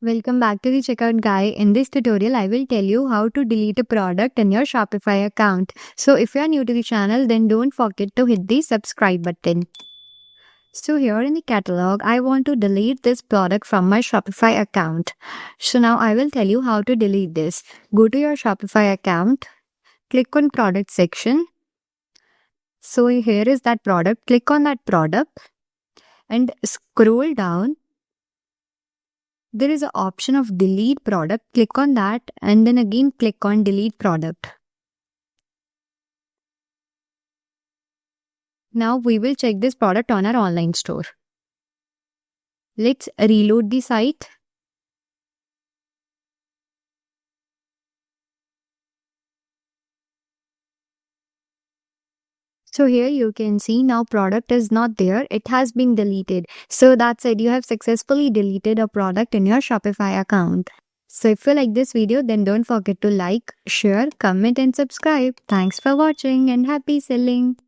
Welcome back to the checkout guide. In this tutorial, I will tell you how to delete a product in your Shopify account. So if you are new to the channel, then don't forget to hit the subscribe button. So here in the catalog, I want to delete this product from my Shopify account. So now I will tell you how to delete this. Go to your Shopify account, click on product section. So here is that product. Click on that product and scroll down. There is an option of delete product. Click on that and then again click on delete product. Now we will check this product on our online store. Let's reload the site. So here you can see now product is not there. It has been deleted. So that's it. You have successfully deleted a product in your Shopify account. So if you like this video, then don't forget to like, share, comment and subscribe. Thanks for watching and happy selling.